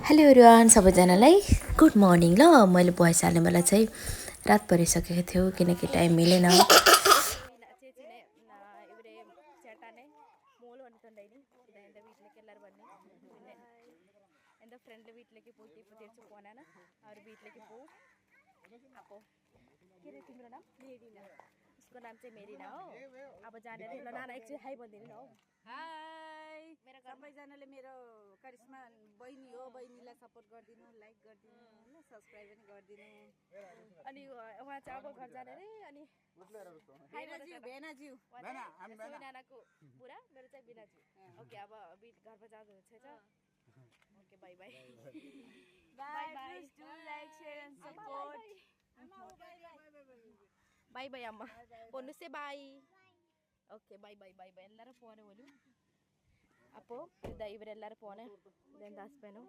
hello everyone सबैजनालाई good morning ल मैले भोइस हाल्ने बेला चाहिँ रात परिसकेको थियो किनकि टाइम मिलेन उसको नाम चाहिँ मेरिना हो अब जानेर ल नाना एकचोटि हाई भनिदिनु न हौ हाई सबैजनाले मेरो करिश्मा बहिनी हो बहिनीलाई सपोर्ट गरिदिनु लाइक गरिदिनु होइन सब्सक्राइब पनि गरिदिनु अनि उहाँ चाहिँ अब घर जाने रे अनि भेनाज्यू नानाको बुढा मेरो चाहिँ बिनाज्यू ओके अब घरमा जानुहुन्छ okay by by by by do like share and support by by अम्मा भन्नुहोस् है by okay bye bye bye bye ಎಲ್ಲರೂ ಫೋನೇ ಒಲು ಅಪ್ಪೋ ಇದ ಇವರೆಲ್ಲರೂ ಫೋನೇ ಇದೆಂದು ಹಸ್ಬೆಂಡು